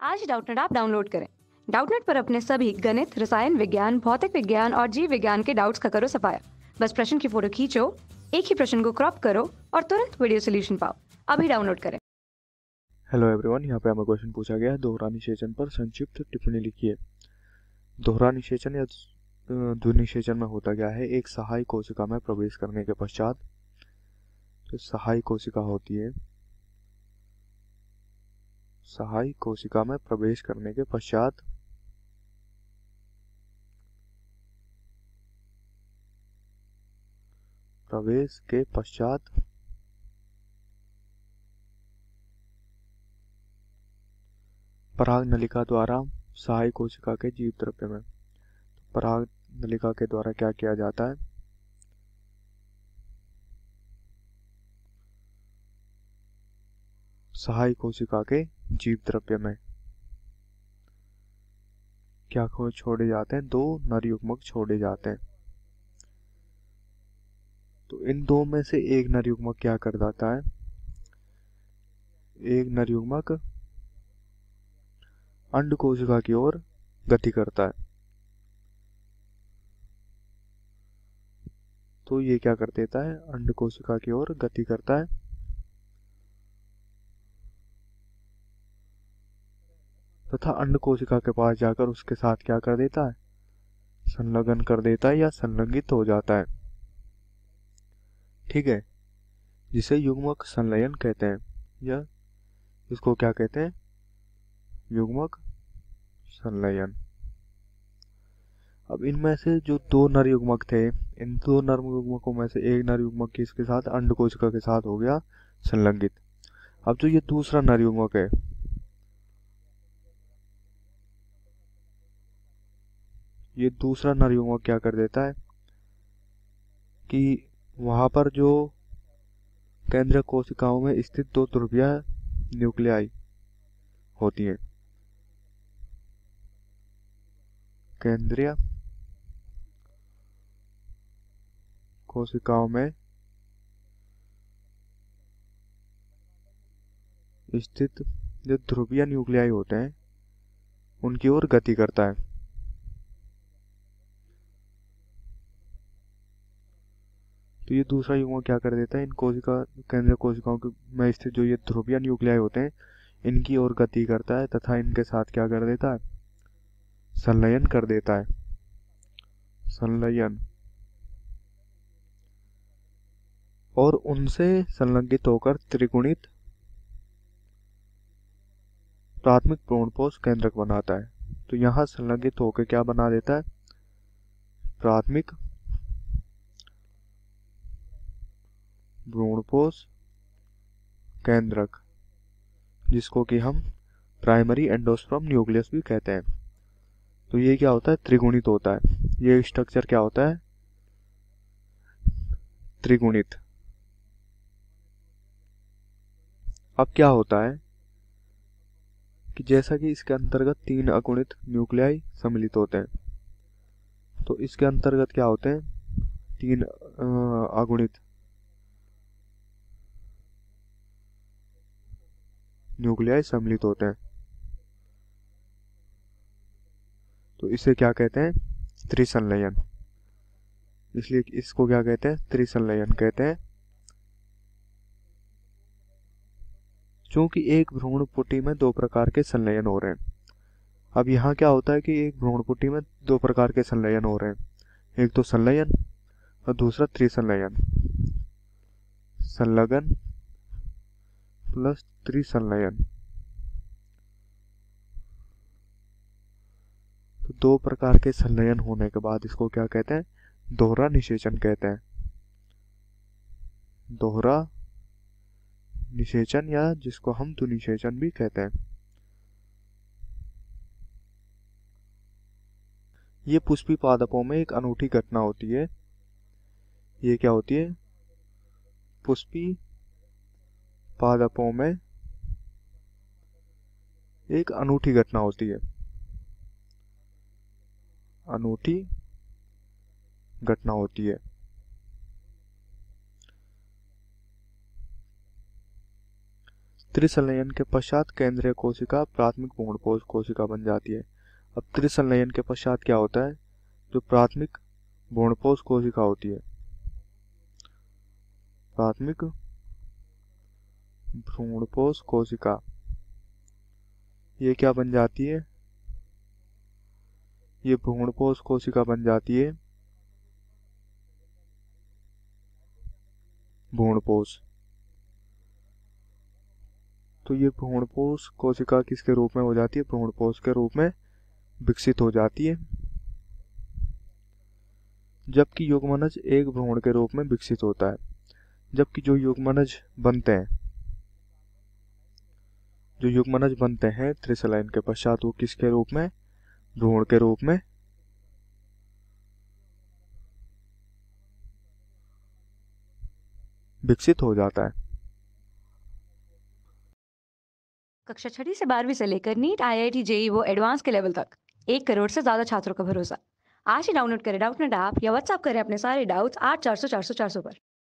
आज Doubtnut app download करें। Doubtnut पर अपने सभी गणित, रसायन विज्ञान, भौतिक विज्ञान और जीव विज्ञान के डाउट्स का करो सफाया। बस प्रश्न की फोटो खींचो, एक ही प्रश्न को क्रॉप करो और तुरंत वीडियो सोल्यूशन पाओ। अभी डाउनलोड करें। हेलो एवरीवन, यहाँ पे हमें क्वेश्चन पूछा गया है, दोहरा निषेचन पर संक्षिप्त टिप्पणी लिखिए। दोहरा निषेचन या द्विनिषेचन में होता क्या है? एक सहायक कोशिका में प्रवेश करने के पश्चात जो सहायक कोशिका होती है, सहायक कोशिका में प्रवेश करने के पश्चात पराग नलिका द्वारा सहायक कोशिका के जीव द्रव्य में, पराग नलिका के द्वारा क्या किया जाता है? सहायक कोशिका के जीव द्रव्य में क्या छोड़े जाते हैं? दो नर युग्मक छोड़े जाते हैं। तो इन दो में से एक नर युग्मक क्या कर जाता है? एक नर युग्मक अंड कोशिका की ओर गति करता है। तो ये क्या कर देता है? अंड कोशिका की ओर गति करता है तथा अंड कोशिका के पास जाकर उसके साथ क्या कर देता है? संलग्न कर देता है या संलगित हो जाता है। ठीक है, जिसे युग्मक संलयन कहते हैं, या इसको क्या कहते हैं? युग्मक संलयन। अब इनमें से जो दो नर युग्मक थे, इन दो नर युग्मकों में से एक नर युग्मक किसके साथ? अंड कोशिका के साथ हो गया संलगित। अब जो ये दूसरा नर युग्मक है, ये दूसरा नर युग्मक क्या कर देता है कि वहां पर जो केंद्रीय कोशिकाओं में स्थित दो ध्रुवीय न्यूक्लियाई होती हैं, केंद्रीय कोशिकाओं में स्थित जो ध्रुवीय न्यूक्लियाई होते हैं उनकी ओर गति करता है। तो ये दूसरा युग्मक क्या कर देता है? इन कोशिका केंद्रीय कोशिकाओं में स्थित जो ये ध्रुवीय न्यूक्लियाई होते हैं इनकी ओर गति करता है तथा इनके साथ क्या कर देता है? संलयन कर देता है। संलयन। और उनसे संलगित होकर त्रिगुणित प्राथमिक भ्रूणपोष केंद्रक बनाता है। तो यहाँ संलगित होकर क्या बना देता है? प्राथमिक भ्रूणपोष केंद्रक, जिसको कि हम प्राइमरी एंडोस्पर्म न्यूक्लियस भी कहते हैं। तो ये क्या होता है? त्रिगुणित होता है। ये स्ट्रक्चर क्या होता है? त्रिगुणित। अब क्या होता है कि जैसा कि इसके अंतर्गत तीन अगुणित न्यूक्लियाई सम्मिलित होते हैं, तो इसके अंतर्गत क्या होते हैं? तीन अगुणित न्यूक्लियाई सम्मिलित होते हैं। तो इसे क्या कहते हैं? त्रिसंलयन। इसलिए इसको क्या कहते हैं? त्रिसंलयन कहते हैं। चूंकि एक भ्रूणपुटी में दो प्रकार के संलयन हो रहे हैं। अब यहाँ क्या होता है कि एक भ्रूणपुटी में दो प्रकार के संलयन हो रहे हैं, एक तो संलयन और दूसरा त्रिसंलयन। संलग्न प्लस त्रिसंलयन। तो दो प्रकार के संलयन होने के बाद इसको क्या कहते हैं? दोहरा निषेचन कहते हैं। दोहरा निषेचन, या जिसको हम द्विनिषेचन भी कहते हैं। ये पुष्पी पादपों में एक अनूठी घटना होती है। ये क्या होती है? पुष्पी पादपों में एक अनूठी घटना होती है। अनूठी घटना होती है। त्रिसंलयन के पश्चात केंद्रीय कोशिका प्राथमिक भ्रूणपोष कोशिका बन जाती है। अब त्रिसंलयन के पश्चात क्या होता है? जो प्राथमिक भ्रूणपोष कोशिका होती है, प्राथमिक भ्रूणपोष कोशिका, ये क्या बन जाती है? ये भ्रूणपोष कोशिका बन जाती है भ्रूणपोष। तो ये भ्रूणपोष कोशिका किसके रूप में हो जाती है? भ्रूणपोष के रूप में विकसित हो जाती है, जबकि युग्मनज एक भ्रूण के रूप में विकसित होता है। जबकि जो युग्मनज बनते हैं त्रिसंलयन के पश्चात, वो किसके रूप में? भ्रूण के रूप में विकसित हो जाता है। कक्षा 6वीं से 12वीं से लेकर नीट, IIT, JEE वो एडवांस के लेवल तक 1 करोड़ से ज्यादा छात्रों का भरोसा। आज ही डाउनलोड करें डाउटनेट ऐप या व्हाट्सएप करें अपने सारे डाउट्स 8400 400 400 पर।